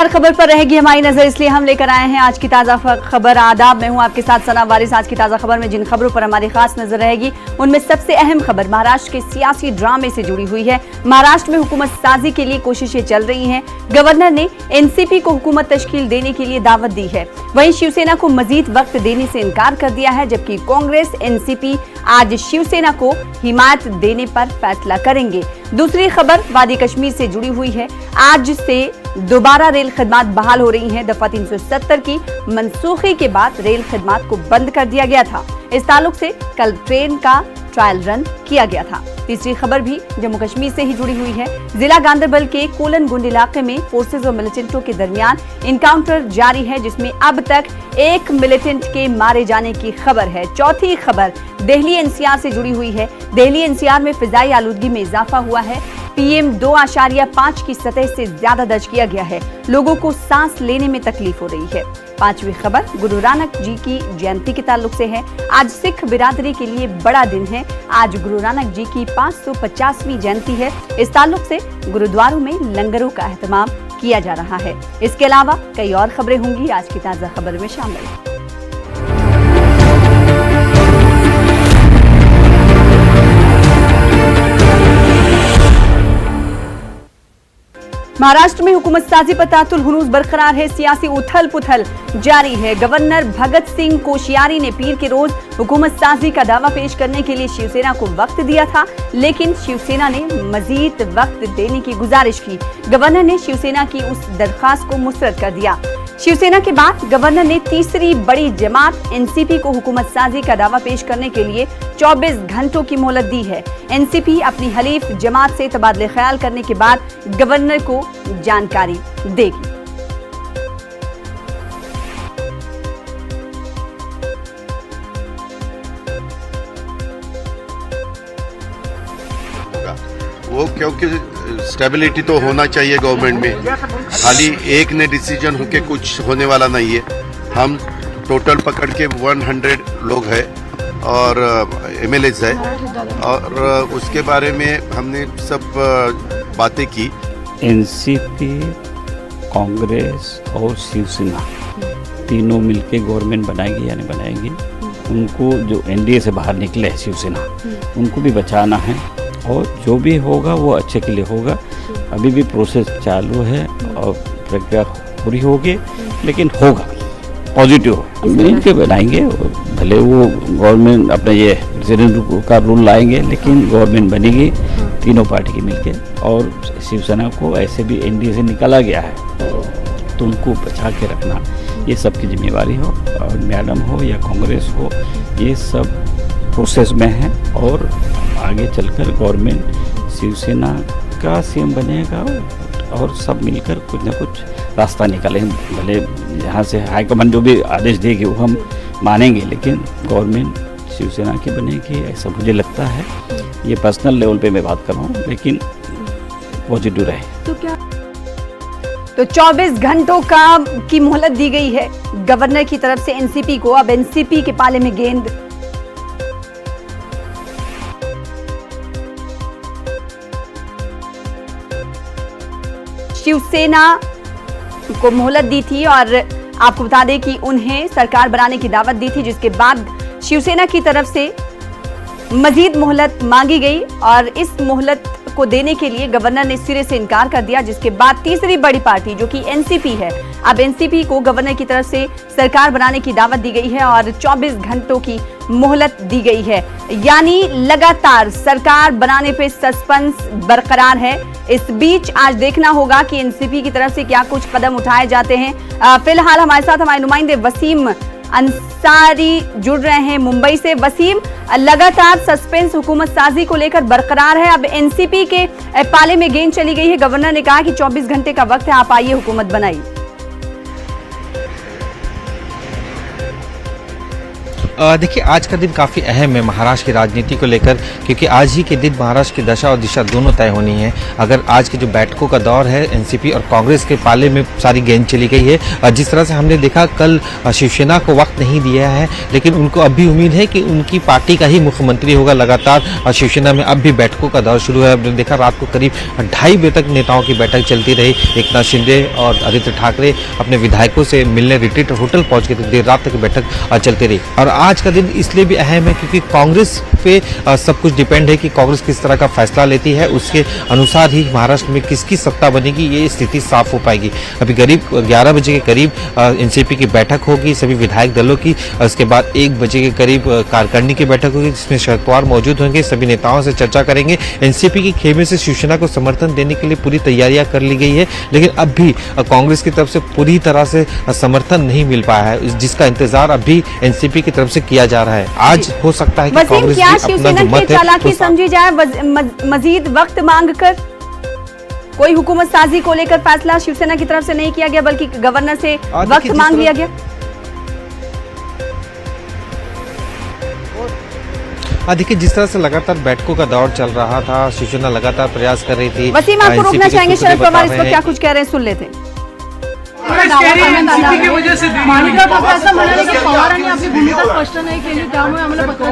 हर खबर पर रहेगी हमारी नजर, इसलिए हम लेकर आए हैं आज की ताजा खबर। आदाब, मैं हूं आपके साथ सना वारिस। आज की ताजा खबर में जिन खबरों पर हमारी खास नजर रहेगी उनमें सबसे अहम खबर महाराष्ट्र के सियासी ड्रामे से जुड़ी हुई है। महाराष्ट्र में हुकूमत साजी के लिए कोशिशें चल रही हैं। गवर्नर ने एनसीपी को हुकूमत तश्कील देने के लिए दावत दी है। वहीं शिवसेना को मजीद वक्त देने से इनकार कर दिया है, जबकि कांग्रेस एनसीपी आज शिवसेना को हिमायत देने पर फैसला करेंगे। दूसरी खबर वादी कश्मीर से जुड़ी हुई है। आज से दोबारा रेल खिदमत बहाल हो रही हैं। दफा 370 की मनसूखी के बाद रेल खिदमत को बंद कर दिया गया था। इस ताल्लुक से कल ट्रेन का ट्रायल रन किया गया था। तीसरी खबर भी जम्मू कश्मीर से ही जुड़ी हुई है। जिला गांधरबल के कोलनगुंड इलाके में फोर्सेज और मिलिटेंटों के दरमियान इनकाउंटर जारी है, जिसमें अब तक एक मिलिटेंट के मारे जाने की खबर है। चौथी खबर दिल्ली एनसीआर से जुड़ी हुई है। दिल्ली एनसीआर में फिजाई आलूदगी में इजाफा हुआ है। PM 2.5 की सतह से ज्यादा दर्ज किया गया है। लोगों को सांस लेने में तकलीफ हो रही है। पांचवी खबर गुरु नानक जी की जयंती के ताल्लुक से है। आज सिख बिरादरी के लिए बड़ा दिन है। आज गुरु नानक जी की 550वीं जयंती है। इस ताल्लुक से गुरुद्वारों में लंगरों का एहतमाम किया जा रहा है। इसके अलावा कई और खबरें होंगी आज की ताजा खबर में शामिल। महाराष्ट्र में हुकूमत साजी पर तातुल हुनूस बरकरार है। सियासी उथल पुथल जारी है। गवर्नर भगत सिंह कोश्यारी ने पीर के रोज हुकूमत साजी का दावा पेश करने के लिए शिवसेना को वक्त दिया था, लेकिन शिवसेना ने मजीद वक्त देने की गुजारिश की। गवर्नर ने शिवसेना की उस दरखास्त को मुस्तरद कर दिया। शिवसेना के बाद गवर्नर ने तीसरी बड़ी जमात एनसीपी को हुकूमत साजी का दावा पेश करने के लिए 24 घंटों की मोहलत दी है। एनसीपी अपनी हलीफ जमात से तबादले ख्याल करने के बाद गवर्नर को जानकारी देगी। वो क्योंकि स्टेबिलिटी तो होना चाहिए गवर्नमेंट में। खाली एक ने डिसीजन होके कुछ होने वाला नहीं है। हम टोटल पकड़ के 100 लोग हैं और MLAs है, और उसके बारे में हमने सब बातें की। एनसीपी, कांग्रेस और शिवसेना तीनों मिलके गवर्नमेंट बनाएगी या नहीं बनाएगी। उनको जो एनडीए से बाहर निकले है शिवसेना, उनको भी बचाना है और जो भी होगा वो अच्छे के लिए होगा। अभी भी प्रोसेस चालू है और प्रक्रिया पूरी होगी, लेकिन होगा पॉजिटिव मिलके बनाएंगे। भले वो गवर्नमेंट अपने ये प्रेसिडेंट का रूल लाएंगे, लेकिन गवर्नमेंट बनेगी तीनों पार्टी की मिलके। और शिवसेना को ऐसे भी एनडीए से निकाला गया है, तो उनको बचा के रखना ये सबकी जिम्मेवारी हो, और मैडम हो या कांग्रेस हो, ये सब प्रोसेस में है। और आगे चलकर गवर्नमेंट शिवसेना का सीएम बनेगा और सब मिलकर कुछ न कुछ रास्ता निकालें। भले यहाँ से हाईकमान जो भी आदेश देगी वो हम मानेंगे, लेकिन गवर्नमेंट शिवसेना की बनेगी ऐसा मुझे लगता है। ये पर्सनल लेवल पे मैं बात कर रहा हूँ, लेकिन पॉजिटिव रहे। तो 24 घंटों की मोहलत दी गई है गवर्नर की तरफ से एनसीपी को। अब एनसीपी के पाले में गेंद। शिवसेना को मोहलत दी थी और आपको बता दें कि उन्हें सरकार बनाने की दावत दी थी, जिसके बाद शिवसेना की तरफ से मजीद मोहलत मांगी गई और इस मोहलत को देने के लिए गवर्नर ने सिरे से इनकार कर दिया, जिसके बाद तीसरी बड़ी पार्टी जो कि एनसीपी है, अब एनसीपी को गवर्नर की तरफ से सरकार बनाने की दावत दी गई है और 24 घंटों की मोहलत दी गई है। यानी लगातार सरकार बनाने पे सस्पेंस बरकरार है। इस बीच आज देखना होगा कि एनसीपी की तरफ से क्या कुछ कदम उठाए जाते हैं। फिलहाल हमारे साथ हमारे नुमाइंदे वसीम अंसारी जुड़ रहे हैं मुंबई से। वसीम, लगातार सस्पेंस हुकूमत साजी को लेकर बरकरार है। अब एनसीपी के पाले में गेंद चली गई है। गवर्नर ने कहा कि 24 घंटे का वक्त है, आप आइए हुकूमत बनाइए। देखिए, आज का दिन काफ़ी अहम है महाराष्ट्र की राजनीति को लेकर, क्योंकि आज ही के दिन महाराष्ट्र की दशा और दिशा दोनों तय होनी है। अगर आज के जो बैठकों का दौर है, एनसीपी और कांग्रेस के पाले में सारी गेंद चली गई है। जिस तरह से हमने देखा, कल शिवसेना को वक्त नहीं दिया है, लेकिन उनको अब भी उम्मीद है कि उनकी पार्टी का ही मुख्यमंत्री होगा। लगातार शिवसेना में अब भी बैठकों का दौर शुरू है। हमने देखा रात को करीब 2:30 बजे तक नेताओं की बैठक चलती रही। एकनाथ शिंदे और आदित्य ठाकरे अपने विधायकों से मिलने रिट्रीट होटल पहुंच गए थे। देर रात तक बैठक चलती रही। और आज का दिन इसलिए भी अहम है क्योंकि कांग्रेस पे सब कुछ डिपेंड है कि कांग्रेस किस तरह का फैसला लेती है, उसके अनुसार ही महाराष्ट्र में किसकी सत्ता बनेगी, ये स्थिति साफ हो पाएगी। अभी करीब 11 बजे के करीब एनसीपी की बैठक होगी सभी विधायक दलों की। उसके बाद 1 बजे के करीब कार्यकारिणी की बैठक होगी, जिसमें शरद पवार मौजूद होंगे। सभी नेताओं से चर्चा करेंगे। एनसीपी के खेमे से शिवसेना को समर्थन देने के लिए पूरी तैयारियां कर ली गई है, लेकिन अब भी कांग्रेस की तरफ से पूरी तरह से समर्थन नहीं मिल पाया है, जिसका इंतजार अभी एनसीपी की तरफ से किया जा रहा है। आज हो सकता है कि कांग्रेस क्या भी अपना शिवसेना जो की मत है चालाकी समझी जाए, मजीद वक्त मांगकर कोई हुकूमत साजी को लेकर फैसला शिवसेना की तरफ से नहीं किया गया, बल्कि गवर्नर से वक्त मांग लिया गया। देखिए, जिस तरह से लगातार बैठकों का दौर चल रहा था, शिवसेना लगातार प्रयास कर रही थी। वसीम, आपको रोकना चाहेंगे, शरद पवार इस पर क्या कुछ कह रहे हैं, सुन लेते हैं। मालिका का फैसला म्हणाले की पवारांनी आपली भूमिका स्पष्ट नाही केली, त्यामुळे आम्हाला पत्र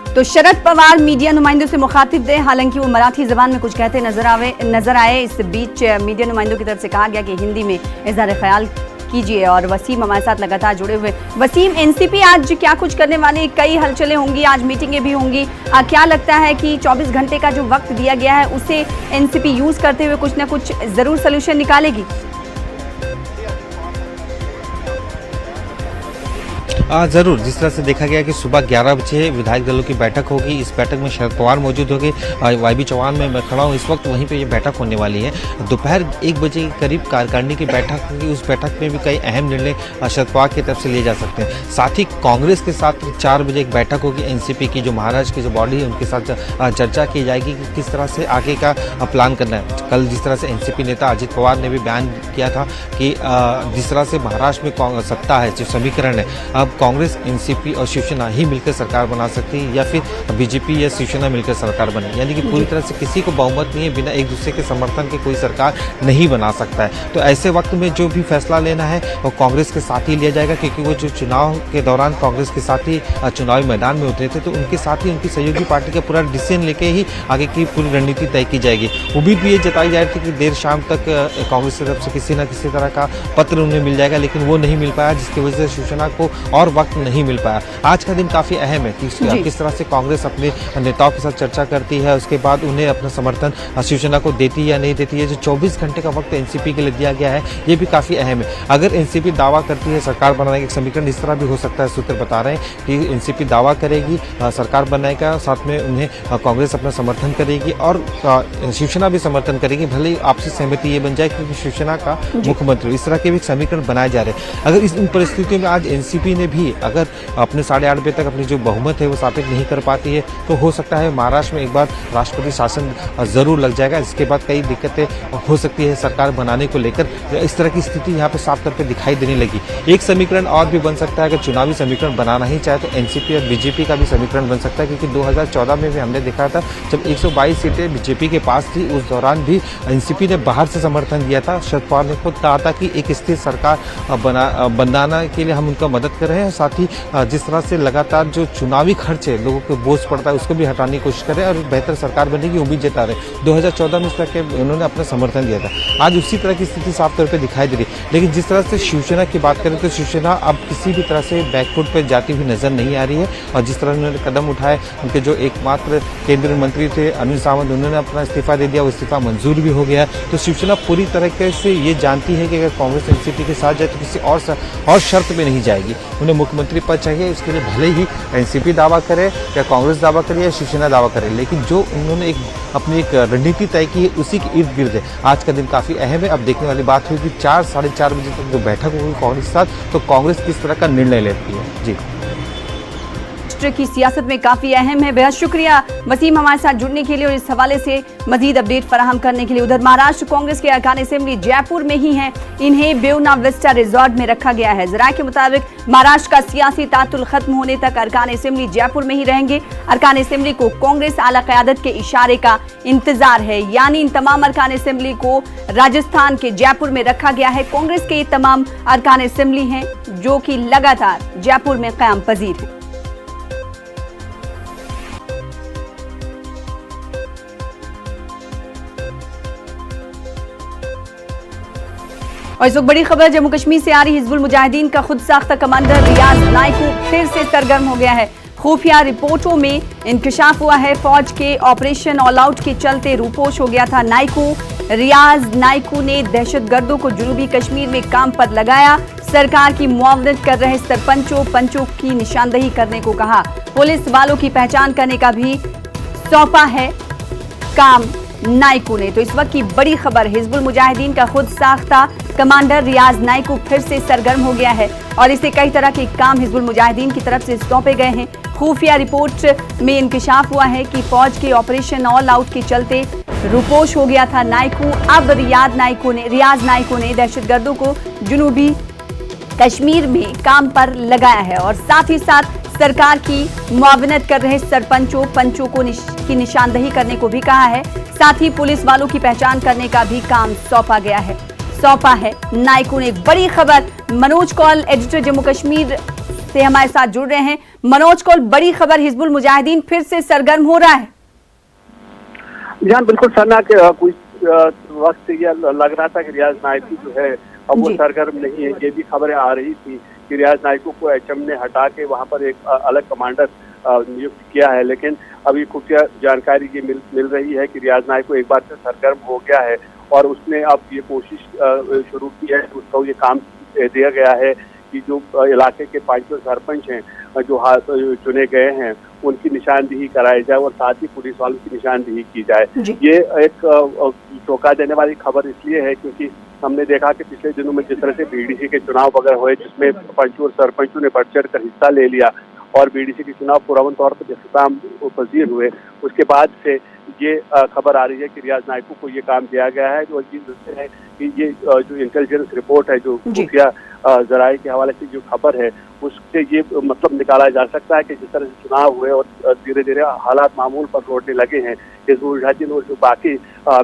तो शरद पवार मीडिया नुमाइंदों से मुखातिब थे, हालांकि वो मराठी जबान में कुछ कहते नजर आए। इस बीच मीडिया नुमाइंदों की तरफ से कहा गया कि हिंदी में इज़हार ख्याल कीजिए। और वसीम हमारे साथ लगातार जुड़े हुए। वसीम, एनसीपी आज क्या कुछ करने वाली, कई हलचलें होंगी, आज मीटिंगें भी होंगी। क्या लगता है कि 24 घंटे का जो वक्त दिया गया है उसे एनसीपी यूज करते हुए कुछ ना कुछ जरूर सोल्यूशन निकालेगी? जरूर, जिस तरह से देखा गया कि सुबह 11 बजे विधायक दलों की बैठक होगी। इस बैठक में शरद पवार मौजूद होंगे, वाईबी चौहान में मैं खड़ा हूँ इस वक्त, वहीं पे ये बैठक होने वाली है। दोपहर 1 बजे के करीब कार्यकारिणी की बैठक होगी। उस बैठक में भी कई अहम निर्णय शरद पवार की तरफ से लिए जा सकते हैं। साथ ही कांग्रेस के साथ 4 बजे एक बैठक होगी एनसीपी की, जो महाराष्ट्र की जो बॉडी है उनके साथ चर्चा की जाएगी कि किस तरह से आगे का प्लान करना है। कल जिस तरह से एनसीपी नेता अजित पवार ने भी बयान किया था कि जिस तरह से महाराष्ट्र में सत्ता है, जो समीकरण है, अब कांग्रेस, एनसीपी और शिवसेना ही मिलकर सरकार बना सकती है, या फिर बीजेपी या शिवसेना मिलकर सरकार बने। यानी कि पूरी तरह से किसी को बहुमत नहीं है, बिना एक दूसरे के समर्थन के कोई सरकार नहीं बना सकता है। तो ऐसे वक्त में जो भी फैसला लेना है वो कांग्रेस के साथ ही लिया जाएगा, क्योंकि वो जो चुनाव के दौरान कांग्रेस के साथ ही चुनावी मैदान में उतरे थे, तो उनके साथ ही उनकी सहयोगी पार्टी का पूरा डिसीजन लेके ही आगे की पूरी रणनीति तय की जाएगी। उम्मीद भी ये जताई जा रही थी कि देर शाम तक कांग्रेस की तरफ से किसी न किसी तरह का पत्र उन्हें मिल जाएगा, लेकिन वो नहीं मिल पाया, जिसकी वजह से शिवसेना को और वक्त नहीं मिल पाया। आज का दिन काफी अहम है कि किस तरह से कांग्रेस अपने नेताओं के साथ चर्चा करती है, उसके बाद उन्हें अपना समर्थन शिवसेना को देती है या नहीं देती है। जो 24 घंटे का वक्त एनसीपी के लिए दिया गया है, ये भी काफी अहम है। अगर एनसीपी दावा करती है सरकार बनाने का समीकरण इस तरह भी हो सकता है, सूत्र बता रहे हैं कि एनसीपी दावा करेगी सरकार बनाएगा, साथ में उन्हें कांग्रेस अपना समर्थन करेगी और शिवसेना भी समर्थन करेगी, भले ही आपसी सहमति ये बन जाए क्योंकि शिवसेना का मुख्यमंत्री, इस तरह के भी समीकरण बनाए जा रहे हैं। अगर इन परिस्थितियों में आज एनसीपी ने भी अगर अपने 8:30 बजे तक अपनी जो बहुमत है वो स्थापित नहीं कर पाती है, तो हो सकता है महाराष्ट्र में एक बार राष्ट्रपति शासन जरूर लग जाएगा। इसके बाद कई दिक्कतें हो सकती है सरकार बनाने को लेकर। इस तरह की स्थिति यहाँ पे साफ तौर पे दिखाई देने लगी। एक समीकरण और भी बन सकता है, अगर चुनावी समीकरण बनाना ही चाहे तो एनसीपी और बीजेपी का भी समीकरण बन सकता है, क्योंकि 2014 में भी हमने देखा था जब 122 सीटें बीजेपी के पास थी, उस दौरान भी एनसीपी ने बाहर से समर्थन दिया था। शरद पवार ने खुद कहा था कि एक स्थिर सरकार बनाने के लिए हम उनका मदद कर रहे हैं, साथ ही जिस तरह से लगातार जो चुनावी खर्च है लोगों को बोझ पड़ता है उसको भी हटाने की कोशिश करें और बेहतर सरकार बनने की उम्मीद जता रहे। 2014 में इस तरह के उन्होंने अपना समर्थन दिया था। आज उसी तरह की स्थिति साफ तौर पे दिखाई दे रही। लेकिन जिस तरह से शिवसेना की बात करें तो शिवसेना अब किसी भी तरह से बैकफुट पर जाती हुई नजर नहीं आ रही है, और जिस तरह उन्होंने कदम उठाए, उनके जो एकमात्र केंद्रीय मंत्री थे अनिल सावंत, उन्होंने अपना इस्तीफा दे दिया, वो इस्तीफा मंजूर भी हो गया। तो शिवसेना पूरी तरीके से ये जानती है कि अगर कांग्रेस एनसीपी के साथ जाए तो किसी और शर्त पे नहीं जाएगी। उन्हें मुख्यमंत्री पद चाहिए, उसके लिए भले ही एनसीपी दावा करे या कांग्रेस दावा करे या शिवसेना दावा करे, लेकिन जो उन्होंने अपनी एक रणनीति तय की है उसी के इर्द गिर्द है। आज का दिन काफ़ी अहम है। अब देखने वाली बात हुई कि 4 साढ़े 4 बजे तक जो बैठक होगी कांग्रेस के साथ, तो कांग्रेस किस तरह का निर्णय लेती है। जी, राष्ट्र की सियासत में काफी अहम है। बेहद शुक्रिया वसीम हमारे साथ जुड़ने के लिए और इस हवाले से मजीद अपडेट फराहम करने के लिए। उधर महाराष्ट्र कांग्रेस के अरकान असेंबली जयपुर में ही हैं, इन्हें ब्यूना विस्टा रिजॉर्ट में रखा गया है। जराये के मुताबिक महाराष्ट्र का सियासी तातुल खत्म होने तक अरकान असेंबली जयपुर में ही रहेंगे। अरकान असेंबली को कांग्रेस आला क़यादत के इशारे का इंतजार है, यानी इन तमाम अरकान असेंबली को राजस्थान के जयपुर में रखा गया है। कांग्रेस के ये तमाम अरकान असेंबली हैं जो कि लगातार जयपुर में क़याम पजीर हैं। और इस वक्त बड़ी खबर जम्मू कश्मीर से आ रही। हिजबुल मुजाहिदीन का खुद साख्ता कमांडर रियाज नाइकू फिर से सरगर्म हो गया है। खुफिया रिपोर्टों में इंकशाफ हुआ है, फौज के ऑपरेशन ऑल आउट के चलते रूपोश हो गया था नाइकू। रियाज नाइकू ने दहशतगर्दों को जनूबी कश्मीर में काम पर लगाया, सरकार की मुआवनत कर रहे पंचों की निशानदही करने को कहा। पुलिस वालों की पहचान करने का भी सौंपा है काम नाइकू ने। तो इस वक्त की बड़ी खबर, हिजबुल मुजाहिदीन का खुद साख्ता कमांडर रियाज नाइकू फिर से सरगर्म हो गया है और इसे कई तरह के काम हिजबुल मुजाहिदीन की तरफ से सौंपे गए हैं। खुफिया रिपोर्ट में इंकशाफ हुआ है कि फौज के ऑपरेशन ऑल आउट के चलते रूपोश हो गया था नाइकू। अब रियाज नाइकू ने दहशतगर्दों को जनूबी कश्मीर में काम पर लगाया है और साथ ही साथ सरकार की मुआवनत कर रहे पंचों को की निशानदही करने को भी कहा है। साथ ही पुलिस वालों की पहचान करने का भी काम सौंपा है नाइकू ने। एक बड़ी खबर, मनोज कौल एडिटर जम्मू कश्मीर से हमारे साथ जुड़ रहे हैं। मनोज कौल, बड़ी खबर, हिजबुल मुजाहिदीन फिर से सरगर्म हो रहा है। जान बिल्कुल सना के कुछ वक्त ये लग रहा था कि रियाज नाइकू जो है अब वो सरगर्म नहीं है। ये भी खबरें आ रही थी कि रियाज नाइकू को एचएम ने हटा के वहाँ पर एक अलग कमांडर नियुक्त किया है, लेकिन अभी खुफिया जानकारी ये मिल रही है कि रियाज नाइकू एक बार से सरगर्म हो गया है और उसने अब ये कोशिश शुरू की है, उसको ये काम दिया गया है कि जो इलाके के 5 सरपंच हैं जो चुने गए हैं उनकी निशानदेही कराई जाए और साथ ही पुलिस वालों की निशानदेही की जाए। ये एक चौंका देने वाली खबर इसलिए है क्योंकि हमने देखा कि पिछले दिनों में जिस तरह से बीडीसी के चुनाव वगैरह हुए जिसमें पंचों और सरपंचों ने बढ़ चढ़ कर हिस्सा ले लिया और बीडीसी के चुनाव पुरअमन तौर पर इख्तिताम पजीर हुए, उसके बाद से ये खबर आ रही है कि रियाज नाइकू को ये काम दिया गया है। जो चीज़ है कि ये जो इंटेलिजेंस रिपोर्ट है, जो खुफिया जराये के हवाले से जो खबर है, उससे ये मतलब निकाला जा सकता है कि जिस तरह से चुनाव हुए और धीरे धीरे हालात मामूल पर लौटने लगे हैं, हिजबुल मुजाहिदीन और जो बाकी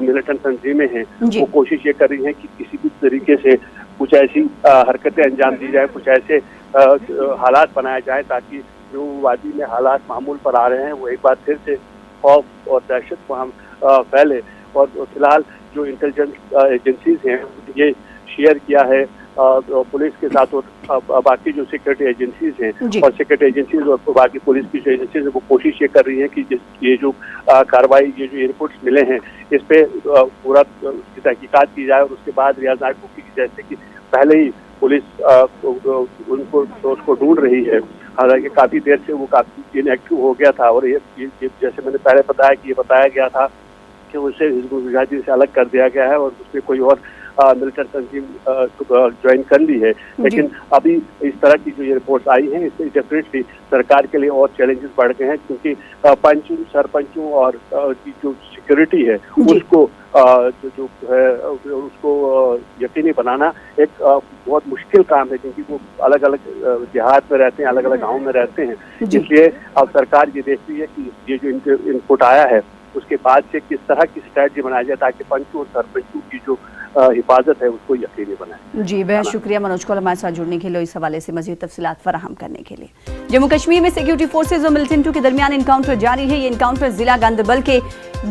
मिलिटेंट तंजीमें हैं वो कोशिश ये कर रही है कि किसी भी तरीके से कुछ ऐसी हरकतें अंजाम दी जाए, कुछ ऐसे हालात बनाए जाए ताकि जो वादी में हालात मामूल पर आ रहे हैं वो एक बार फिर से खौफ और दहशत वहाँ फैले। और फिलहाल जो इंटेलिजेंस एजेंसीज हैं ये शेयर किया है पुलिस के साथ और बाकी जो सिक्योरिटी एजेंसीज हैं और सिक्योरिटी एजेंसीज और बाकी पुलिस की जो एजेंसीज है वो कोशिश ये कर रही है कि ये जो कार्रवाई, ये जो इनपुट्स मिले हैं इस पे पूरा उसकी तहकीकात की जाए और उसके बाद रियाज नाइकू की जैसे कि पहले ही पुलिस उसको ढूंढ रही है, हालांकि काफ़ी देर से वो काफ़ी इनएक्टिव हो गया था और ये जैसे मैंने पहले बताया कि ये बताया गया था कि उसे हिजबुल मुजाहिदीन से अलग कर दिया गया है और उसमें कोई और मिलिटेंट तंजीम ज्वाइन कर ली है। लेकिन अभी इस तरह की जो ये रिपोर्ट्स आई हैं इससे डेफिनेटली सरकार के लिए और चैलेंजेस बढ़ गए हैं क्योंकि पंचों, सरपंचों और जो सिक्योरिटी है उसको जो है उसको यकीनी बनाना एक बहुत मुश्किल काम है क्योंकि वो अलग अलग देहात में रहते हैं, अलग अलग गाँव में रहते हैं। इसलिए अब सरकार ये देख रही है कि ये जो इनपुट आया है उसके बाद से किस तरह की स्ट्रैटेजी बनाई जाए ताकि पंचों और सरपंचों की जो हिफाजत है उसको यकीनी बनाए। जी, बेहद शुक्रिया मनोज कौल हमारे साथ जुड़ने के लिए, इस हवाले से मज़ीद तफसीलात फराहम करने के लिए। जम्मू कश्मीर में सिक्योरिटी फोर्सेज और मिलिटेंटों के दरमियान इनकाउंटर जारी है। ये इनकाउंटर जिला गांदरबल के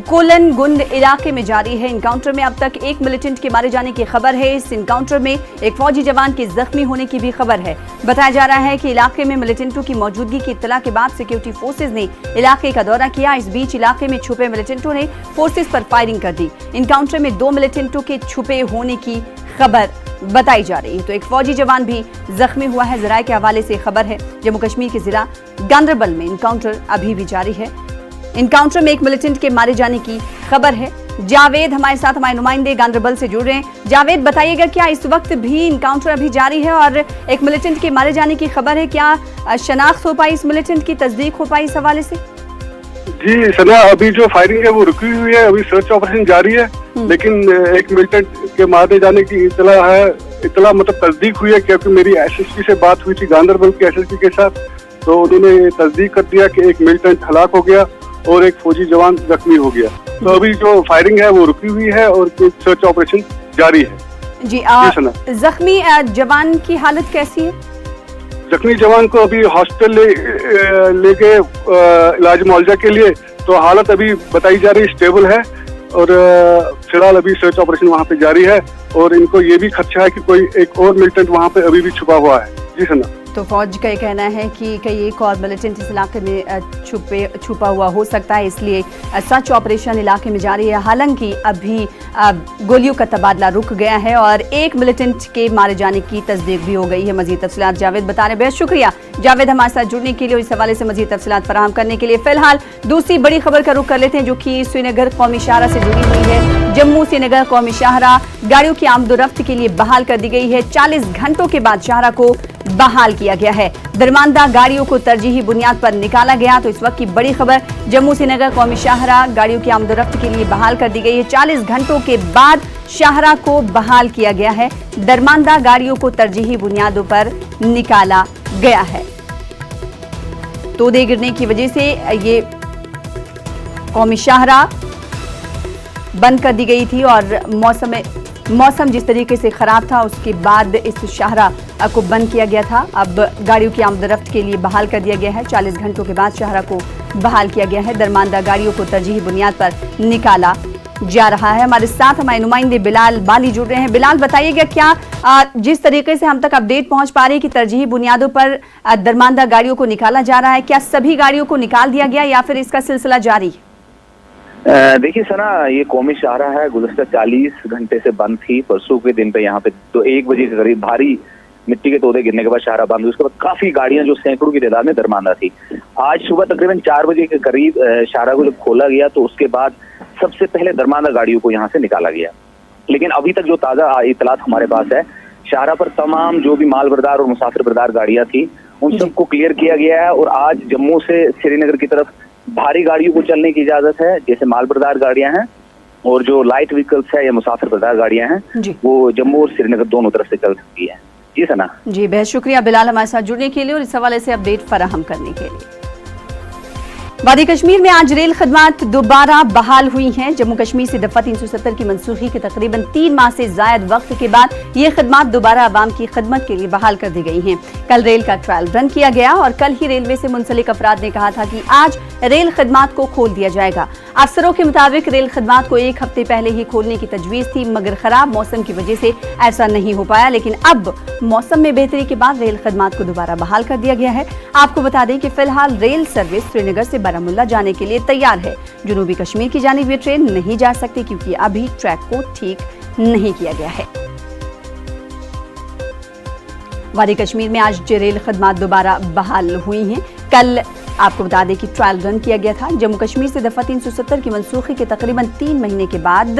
कोलन-गुंड इलाके में जारी है। इनकाउंटर में अब तक एक मिलिटेंट के मारे जाने की खबर है। इस इनकाउंटर में एक फौजी जवान के जख्मी होने की भी खबर है। बताया जा रहा है कि इलाके में मिलिटेंटों की मौजूदगी की इत्तला के बाद सिक्योरिटी फोर्सेज ने इलाके का दौरा किया। इस बीच इलाके में छुपे मिलिटेंटों ने फोर्सेज पर फायरिंग कर दी। इनकाउंटर में 2 मिलिटेंटों के छुपे होने की खबर बताई जा रही है। तो एक फौजी जवान भी जख्मी हुआ है। जराये के हवाले से खबर है जम्मू कश्मीर के जिला गांदरबल में इनकाउंटर अभी भी जारी है। इनकाउंटर में एक मिलिटेंट के मारे जाने की खबर है। जावेद हमारे साथ, हमारे नुमाइंदे गांदरबल से जुड़ रहे हैं। जावेद, बताइएगा क्या इस वक्त भी इनकाउंटर अभी जारी है और एक मिलिटेंट के मारे जाने की खबर है, क्या शनाख्त हो पाई इस मिलिटेंट की, तस्दीक हो पाई इस हवाले से? जी सना, अभी जो फायरिंग है वो रुकी हुई है, अभी सर्च ऑपरेशन जारी है, लेकिन एक मिलिटेंट के मारे जाने की इतला मतलब तस्दीक हुई है, क्योंकि मेरी एसएसपी से बात हुई थी गांदरबल के एसएसपी के साथ, तो उन्होंने तस्दीक कर दिया कि एक मिलिटेंट हलाक हो गया और एक फौजी जवान जख्मी हो गया। तो अभी जो फायरिंग है वो रुकी हुई है और सर्च ऑपरेशन जारी है। जी जख्मी जवान की हालत कैसी है? जख्मी जवान को अभी हॉस्पिटल लेके इलाज मुआवजा के लिए, तो हालत अभी बताई जा रही स्टेबल है और फिलहाल अभी सर्च ऑपरेशन वहाँ पे जारी है और इनको ये भी खदशा है कि कोई एक और मिलिटेंट वहाँ पे अभी भी छुपा हुआ है। जी सना। तो फौज का ये कहना है कि कई एक और मिलिटेंट इस इलाके में छुपा हुआ हो सकता है, इसलिए सर्च ऑपरेशन इलाके में जारी है। हालांकि अभी गोलियों का तबादला रुक गया है और एक मिलिटेंट के मारे जाने की तस्दीक भी हो गई है। मजीद तफसीलात जावेद बता रहे, बेहद शुक्रिया जावेद हमारे साथ जुड़ने के लिए और इस हवाले से मजीद तफसीलात फराहम करने के लिए। फिलहाल दूसरी बड़ी खबर का रुख कर लेते हैं जो कि श्रीनगर कौमी शाहरा से जुड़ी हुई है। जम्मू श्रीनगर कौमी शाहरा गाड़ियों की आमदोरफ्त के लिए बहाल कर दी गई है। 40 घंटों के बाद शाहरा को बहाल किया गया है। दरमानदा गाड़ियों को तरजीही बुनियाद पर निकाला गया। तो इस वक्त की बड़ी खबर, जम्मू श्रीनगर कौमी शाहरा गाड़ियों की आमदोरफ्त के लिए बहाल कर दी गई है। 40 घंटों के बाद शाहरा को बहाल किया गया है। दरमानदा गाड़ियों को तरजीही बुनियादों पर निकाला गया है। तोदे गिरने की वजह से ये कौमी शाहरा बंद कर दी गई थी और मौसम जिस तरीके से खराब था उसके बाद इस शाहरा को बंद किया गया था। अब गाड़ियों की आमदरफ्त के लिए बहाल कर दिया गया है। 40 घंटों के बाद शाहरा को बहाल किया गया है। दरमानदा गाड़ियों को तरजीही बुनियाद पर निकाला जा रहा है। हमारे साथ हमारे नुमाइंदे बिलाल बाली जुड़ रहे हैं। बिलाल, बताइएगा क्या जिस तरीके से हम तक अपडेट पहुंच पा रही है कि तरजीही बुनियादों पर दरमानदा गाड़ियों को निकाला जा रहा है, क्या सभी गाड़ियों को निकाल दिया गया या फिर इसका सिलसिला जारी है? देखिए सना, ये कौमी शाहरा है, गुज़श्ता 40 घंटे से बंद थी। परसों के दिन पे यहाँ पे तो 1 बजे के करीब भारी मिट्टी के तोदे गिरने के बाद शाहरा बंद हुई। उसके बाद काफी गाड़ियां जो सैकड़ों की तादाद में दरमानदा थी। आज सुबह तकरीबन 4 बजे के करीब शाहरा को जब खोला गया तो उसके बाद सबसे पहले दरमानदा गाड़ियों को यहाँ से निकाला गया। लेकिन अभी तक जो ताज़ा इतलात हमारे पास है, शाहरा पर तमाम जो भी माल बरदार और मुसाफिर बरदार गाड़ियां थी उन सबको क्लियर किया गया है और आज जम्मू से श्रीनगर की तरफ भारी गाड़ियों को चलने की इजाजत है, जैसे माल बरदार गाड़ियां हैं और जो लाइट व्हीकल्स है या मुसाफिर बरदार गाड़ियां हैं वो जम्मू और श्रीनगर दोनों तरफ से चल सकती है। जी सना। जी बेहद शुक्रिया बिलाल हमारे साथ जुड़ने के लिए और इस हवाले से अपडेट फराहम करने के लिए। वादी कश्मीर में आज रेल खदमात दोबारा बहाल हुई हैं। जम्मू कश्मीर से दफा 370 की मंसूखी के तकरीबन 3 माह से जायद वक्त के बाद ये खदमात दोबारा आवाम की खदमत के लिए बहाल कर दी गई हैं। कल रेल का ट्रायल रन किया गया और कल ही रेलवे से मुंसलिक अफराद ने कहा था कि आज रेल खदमात को खोल दिया जाएगा। अफसरों के मुताबिक रेल खदमात को 1 हफ्ते पहले ही खोलने की तजवीज थी, मगर खराब मौसम की वजह से ऐसा नहीं हो पाया। लेकिन अब मौसम में बेहतरी के बाद रेल खदमात को दोबारा बहाल कर दिया गया है। आपको बता दें कि फिलहाल रेल सर्विस श्रीनगर से बारामुल्ला जाने के लिए तैयार है। जनूबी कश्मीर की जानिब ये ट्रेन नहीं जा सकती क्योंकि अभी ट्रैक को ठीक नहीं किया गया है। वादी कश्मीर में आज रेल खदमात दोबारा बहाल हुई हैं। कल आपको बता दें कि ट्रायल रन किया गया था। जम्मू कश्मीर से दफा 370 की मंसूखी के तकरीबन 3 महीने के बाद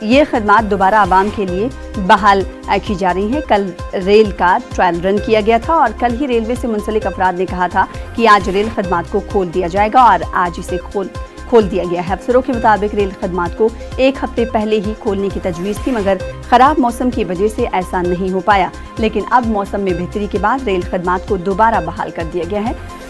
ये खदमात दोबारा आवाम के लिए बहाल की जा रही हैं। कल रेल का ट्रायल रन किया गया था और कल ही रेलवे से मुंसलिक अफराद ने कहा था कि आज रेल खदमात को खोल दिया जाएगा और आज इसे खोल दिया गया है। अफसरों के मुताबिक रेल खदमात को 1 हफ्ते पहले ही खोलने की तजवीज़ थी, मगर खराब मौसम की वजह से ऐसा नहीं हो पाया। लेकिन अब मौसम में बेहतरी के बाद रेल खदमात को दोबारा बहाल कर दिया गया है।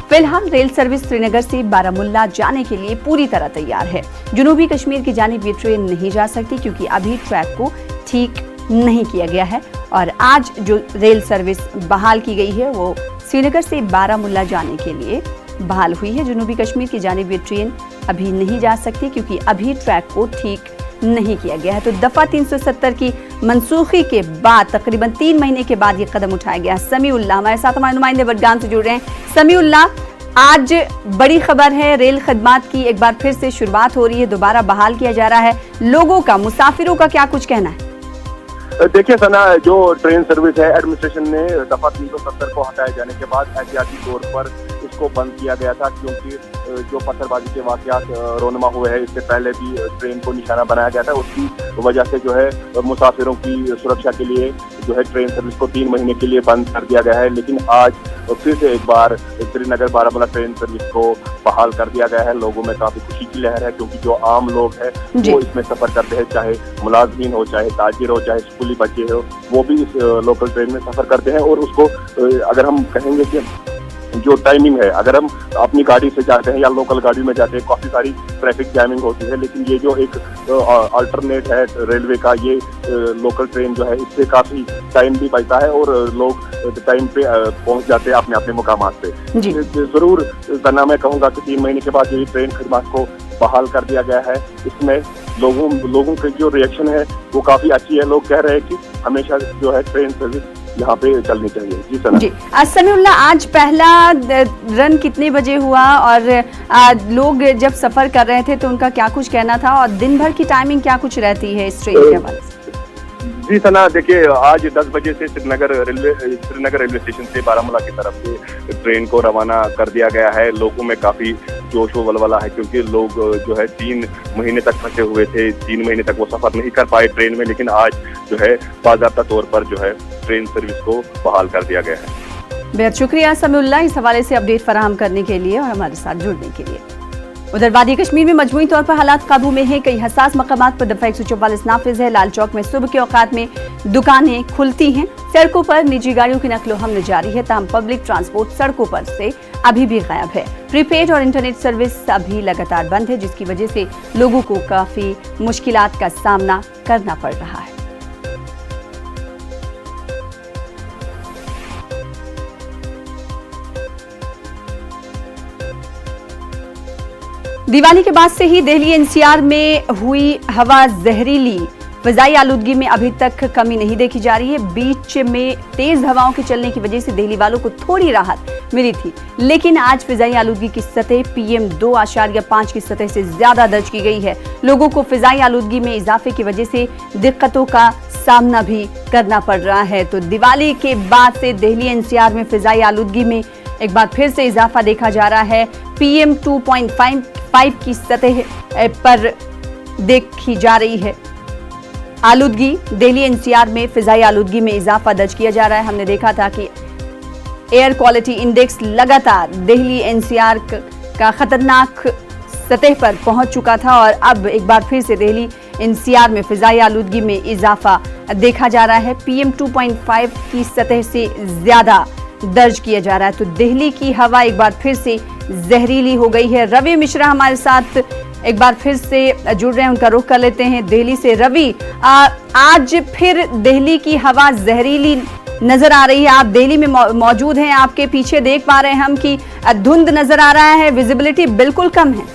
फिलहाल रेल सर्विस श्रीनगर से बारामुल्ला जाने के लिए पूरी तरह तैयार है। जनूबी कश्मीर की जानिब ये ट्रेन नहीं जा सकती क्योंकि अभी ट्रैक को ठीक नहीं किया गया है और आज जो रेल सर्विस बहाल की गई है वो श्रीनगर से बारामुल्ला जाने के लिए बहाल हुई है। जनूबी कश्मीर की जानिब ये ट्रेन अभी नहीं जा सकती क्योंकि अभी ट्रैक को ठीक नहीं किया गया है। तो दफा 370 की मंसूखी के बाद तकरीबन 3 महीने के बाद ये कदम उठाया गया। समीउल्लाह हमारे साथ हमारे नुमाइंदे बडगाम से जुड़ रहे हैं। समीउल्लाह, आज बड़ी खबर है, रेल खदमात की एक बार फिर से शुरुआत हो रही है, दोबारा बहाल किया जा रहा है। लोगों का, मुसाफिरों का क्या कुछ कहना है? देखिए सना, जो ट्रेन सर्विस है, एडमिनिस्ट्रेशन ने दफा 370 को हटाए जाने के बाद एहतियाती तौर पर इसको बंद किया गया था, क्योंकि जो पत्थरबाजी के वाकयात रोनमा हुए हैं इससे पहले भी ट्रेन को निशाना बनाया गया था। उसकी वजह से जो है मुसाफिरों की सुरक्षा के लिए जो है ट्रेन सर्विस को 3 महीने के लिए बंद कर दिया गया है। लेकिन आज फिर से एक बार श्रीनगर बारामूला ट्रेन सर्विस को बहाल कर दिया गया है। लोगों में काफी खुशी की लहर है, क्योंकि जो आम लोग हैं वो इसमें सफर करते हैं, चाहे मुलाजमीन हो, चाहे ताजिर हो, चाहे स्कूली बच्चे हो, वो भी इस लोकल ट्रेन में सफर करते हैं। और उसको अगर हम कहेंगे कि जो टाइमिंग है, अगर हम अपनी गाड़ी से जाते हैं या लोकल गाड़ी में जाते हैं, काफी सारी ट्रैफिक जैमिंग होती है, लेकिन ये जो एक अल्टरनेट है रेलवे का, ये लोकल ट्रेन जो है, इससे काफी टाइम भी बचता है और लोग टाइम पे पहुंच जाते हैं अपने अपने मुकामात पे। जरूर करना मैं कहूँगा कि 3 महीने के बाद ये ट्रेन खिदमत को बहाल कर दिया गया है। इसमें लोगों की जो रिएक्शन है वो काफी अच्छी है। लोग कह रहे हैं कि हमेशा जो है ट्रेन सर्विस यहाँ पे चलनी चाहिए। जी सना जी। समीउल्लाह, आज पहला रन कितने बजे हुआ और लोग जब सफर कर रहे थे तो उनका क्या कुछ कहना था, और दिन भर की टाइमिंग क्या कुछ रहती है इस ट्रेन के हवाले से? जी सना, देखिए आज 10 बजे से श्रीनगर रेलवे स्टेशन से बारामूला की तरफ से ट्रेन को रवाना कर दिया गया है। लोगों में काफी जोश व वलवला है, क्योंकि लोग जो है 3 महीने तक फंसे हुए थे, 3 महीने तक वो सफर नहीं कर पाए ट्रेन में, लेकिन आज जो है बाज़ाब्ता तौर पर जो है ट्रेन सर्विस को बहाल कर दिया गया है। बेहद शुक्रिया समीउल्लाह इस हवाले से अपडेट फराहम करने के लिए और हमारे साथ जुड़ने के लिए। उधर वादी कश्मीर में मजमूई तौर पर हालात काबू में हैं। कई हसास मकामात पर दफा 144 नाफिज है। लाल चौक में सुबह के औकात में दुकानें खुलती हैं। सड़कों पर निजी गाड़ियों की नकलो हमल जारी है, ताहम पब्लिक ट्रांसपोर्ट सड़कों पर से अभी भी गायब है। प्रीपेड और इंटरनेट सर्विस अभी लगातार बंद है, जिसकी वजह से लोगों को काफी मुश्किलात का सामना करना पड़ रहा है। दिवाली के बाद से ही दिल्ली एनसीआर में हुई हवा जहरीली। फिजाई आलूदगी में अभी तक कमी नहीं देखी जा रही है। बीच में तेज हवाओं के चलने की वजह से दिल्ली वालों को थोड़ी राहत मिली थी, लेकिन आज फिजाई आलूदगी की सतह PM 2.5 की सतह से ज्यादा दर्ज की गई है। लोगों को फिजाई आलूदगी में इजाफे की वजह से दिक्कतों का सामना भी करना पड़ रहा है। तो दिवाली के बाद से दिल्ली एनसीआर में फिजाई आलूदगी में एक बार फिर से इजाफा देखा जा रहा है। PM 2.5 की सतह पर देखी जा रही है आलूदगी। दिल्ली एनसीआर में फिजाई आलूदगी में इजाफा दर्ज किया जा रहा है। हमने देखा था कि एयर क्वालिटी इंडेक्स लगातार दिल्ली एनसीआर का खतरनाक सतह पर पहुंच चुका था और अब एक बार फिर से दिल्ली एनसीआर में फिजाई आलूदगी में इजाफा देखा जा रहा है। PM 2.5 की सतह से ज्यादा दर्ज किया जा रहा है। तो दिल्ली की हवा एक बार फिर से जहरीली हो गई है। रवि मिश्रा हमारे साथ एक बार फिर से जुड़ रहे हैं, उनका रुख कर लेते हैं दिल्ली से। रवि, आज फिर दिल्ली की हवा जहरीली नजर आ रही है। आप दिल्ली में मौजूद हैं, आपके पीछे देख पा रहे हैं हम कि धुंध नजर आ रहा है, विजिबिलिटी बिल्कुल कम है।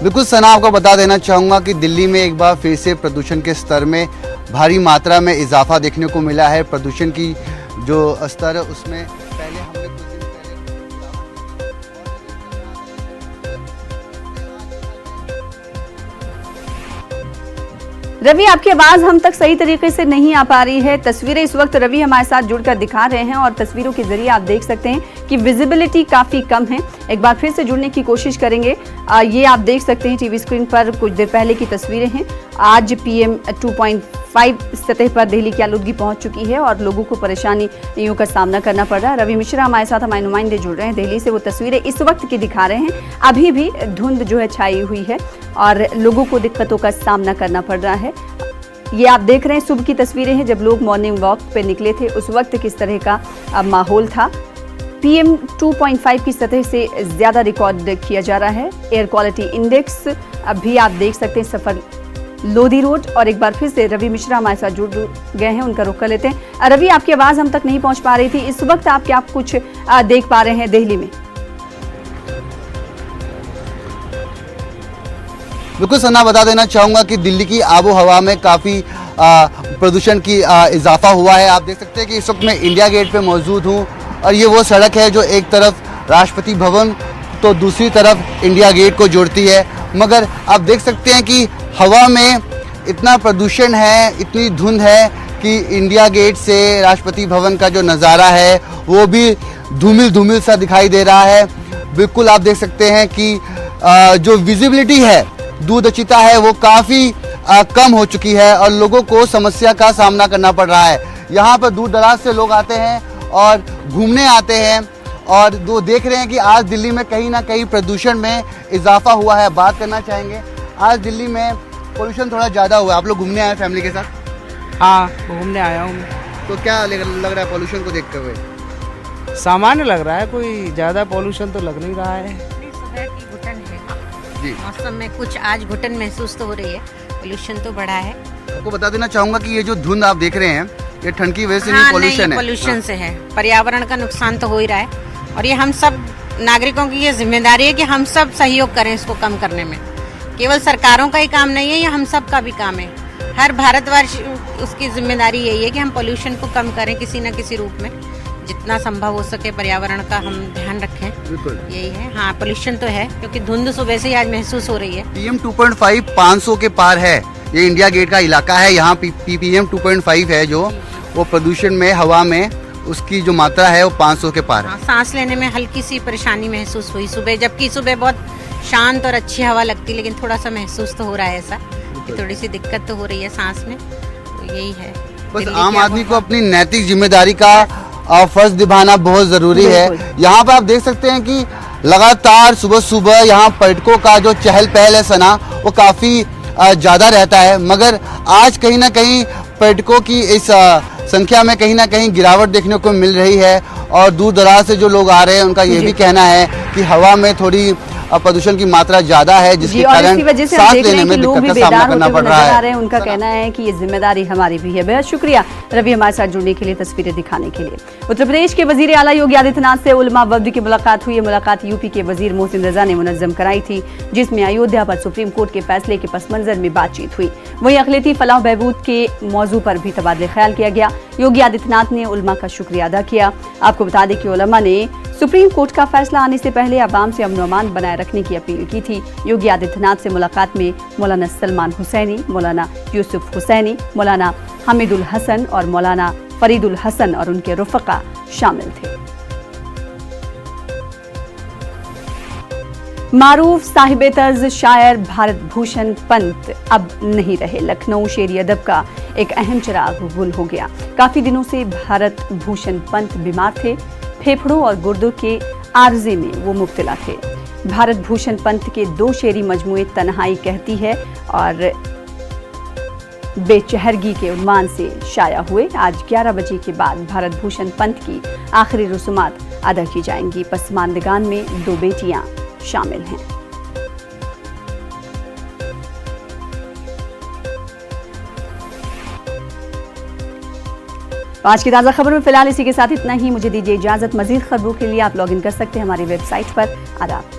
बिल्कुल सना, आपको बता देना चाहूँगा कि दिल्ली में एक बार फिर से प्रदूषण के स्तर में भारी मात्रा में इजाफा देखने को मिला है। प्रदूषण की जो स्तर है उसमें पहले हमने कुछ दिन रवि, आपकी आवाज हम तक सही तरीके से नहीं आ पा रही है। तस्वीरें इस वक्त रवि हमारे साथ जुड़कर दिखा रहे हैं और तस्वीरों के जरिए आप देख सकते हैं कि विजिबिलिटी काफी कम है। एक बार फिर से जुड़ने की कोशिश करेंगे। ये आप देख सकते हैं टीवी स्क्रीन पर कुछ देर पहले की तस्वीरें हैं। आज PM 2.5 सतह पर दिल्ली की आलूदगी पहुंच चुकी है और लोगों को परेशानियों का सामना करना पड़ रहा है। रवि मिश्रा हमारे साथ हमारे नुमाइंदे जुड़ रहे हैं दिल्ली से, वो तस्वीरें इस वक्त की दिखा रहे हैं। अभी भी धुंध जो है छाई हुई है और लोगों को दिक्कतों का सामना करना पड़ रहा है। ये आप देख रहे हैं सुबह की तस्वीरें हैं, जब लोग मॉर्निंग वॉक पे निकले थे उस वक्त किस तरह का माहौल था। PM 2.5 की सतह से ज्यादा रिकॉर्ड किया जा रहा है। एयर क्वालिटी इंडेक्स अभी आप देख सकते हैं सफर लोधी रोड। और एक बार फिर से रवि मिश्रा हमारे साथ जुड़ गए हैं, उनका रुख कर लेते हैं। रवि, आपकी आवाज हम तक नहीं पहुंच पा रही थी, इस वक्त आप क्या कुछ देख पा रहे हैं दिल्ली में? बिल्कुल सना, बता देना चाहूँगा कि दिल्ली की आबो हवा में काफ़ी प्रदूषण की इजाफा हुआ है। आप देख सकते हैं कि इस वक्त मैं इंडिया गेट पे मौजूद हूँ और ये वो सड़क है जो एक तरफ राष्ट्रपति भवन तो दूसरी तरफ इंडिया गेट को जोड़ती है मगर आप देख सकते हैं कि हवा में इतना प्रदूषण है, इतनी धुंध है कि इंडिया गेट से राष्ट्रपति भवन का जो नज़ारा है वो भी धूमिल धूमिल सा दिखाई दे रहा है। बिल्कुल आप देख सकते हैं कि जो विजिबिलिटी है, दूरदर्शिता है, वो काफ़ी कम हो चुकी है और लोगों को समस्या का सामना करना पड़ रहा है। यहाँ पर दूर दराज से लोग आते हैं और घूमने आते हैं और वो देख रहे हैं कि आज दिल्ली में कहीं ना कहीं प्रदूषण में इजाफा हुआ है। बात करना चाहेंगे, आज दिल्ली में पोल्यूशन थोड़ा ज़्यादा हुआ है। आप लोग घूमने आए फैमिली के साथ? हाँ, घूमने आया हूँ। तो क्या लग रहा है पोल्यूशन को देखते हुए? सामान्य लग रहा है, कोई ज़्यादा पोल्यूशन तो लग नहीं रहा है। सुबह की घुटन है जी। मौसम में, कुछ आज घुटन महसूस तो हो रही है, पोल्यूशन तो बढ़ा है। आपको बता देना चाहूँगा कि ये जो धुंध आप देख रहे हैं ये ठंड की वजह से हाँ, नहीं, पोल्यूशन है। पोल्यूशन से है, पर्यावरण का नुकसान तो हो ही रहा है और ये हम सब नागरिकों की ये जिम्मेदारी है कि हम सब सहयोग करें इसको कम करने में। केवल सरकारों का ही काम नहीं है, ये हम सब का भी काम है। हर भारतवर्ष उसकी जिम्मेदारी यही है कि हम पोल्यूशन को कम करें किसी न किसी रूप में, जितना संभव हो सके पर्यावरण का हम ध्यान रखें। बिल्कुल यही है। हाँ, पोल्यूशन तो है क्योंकि धुंध सुबह से ही आज महसूस हो रही है। PM 2.5 500 के पार है। ये इंडिया गेट का इलाका है, यहाँ PM 2.5 है जो वो प्रदूषण में, हवा में उसकी जो मात्रा है वो 500 के पार है। हाँ, सांस लेने में हल्की सी परेशानी महसूस हुई सुबह, जबकि सुबह बहुत शांत और अच्छी हवा लगती, लेकिन थोड़ा सा महसूस तो हो रहा है ऐसा कि थोड़ी सी दिक्कत तो हो रही है सांस में। तो यही है, बस आम आदमी को अपनी नैतिक जिम्मेदारी का फर्ज निभाना बहुत जरूरी है। यहाँ पर आप देख सकते हैं कि लगातार सुबह सुबह यहाँ पर्यटकों का जो चहल पहल है सना, वो काफी ज्यादा रहता है, मगर आज कहीं ना कहीं पर्यटकों की इस संख्या में कहीं ना कहीं गिरावट देखने को मिल रही है और दूर दराज से जो लोग आ रहे हैं उनका ये भी कहना है कि हवा में थोड़ी प्रदूषण की मात्रा ज्यादा है, जिसके कारण सांस लेने में दिक्कत का सामना करना पड़ रहा है। उनका कहना है कि ये जिम्मेदारी हमारी भी है। बेहद शुक्रिया रवि हमारे साथ जुड़ने के लिए, तस्वीरें दिखाने के लिए। उत्तर प्रदेश के वजीर आला योगी आदित्यनाथ से उलमा वफ्द की मुलाकात हुई। मुलाकात यूपी के वजीर मोहसिन रजा ने मुनज्जम कराई थी, जिसमें अयोध्या पर सुप्रीम कोर्ट के फैसले के पस मंजर में बातचीत हुई। वहीं अक़लियती फलाह बहबूद के मौजू पर भी तबादले ख्याल किया गया। योगी आदित्यनाथ ने उलमा का शुक्रिया अदा किया। आपको बता दें कि उलमा ने सुप्रीम कोर्ट का फैसला आने से पहले अवाम से अमन अमान बनाए रखने की अपील की थी। योगी आदित्यनाथ से मुलाकात में मौलाना सलमान हुसैनी, मौलाना यूसुफ हुसैनी, मौलाना हमीदुल हसन और मौलाना फरीदुल हसन और उनके रुफका शामिल थे। मारूफ साहिब तर्ज शायर भारत भूषण पंत अब नहीं रहे। लखनऊ शेरी अदब का एक अहम चिराग गुल हो गया। काफी दिनों से भारत भूषण पंत बीमार थे। फेफड़ों और गुर्दों के आर्जे में वो मुब्तला थे। भारत भूषण पंत के 2 शेरी मजमूए तन्हाई कहती है और बेचहरगी के उन्वान से शाया हुए। आज 11 बजे के बाद भारत भूषण पंत की आखिरी रसूमात अदा की जाएंगी। पसमानदगान में 2 बेटियां शामिल हैं। आज की ताज़ा खबर में फिलहाल इसी के साथ इतना ही। मुझे दीजिए इजाजत। मजीद खबरों के लिए आप लॉगिन कर सकते हैं हमारी वेबसाइट पर। आदाब।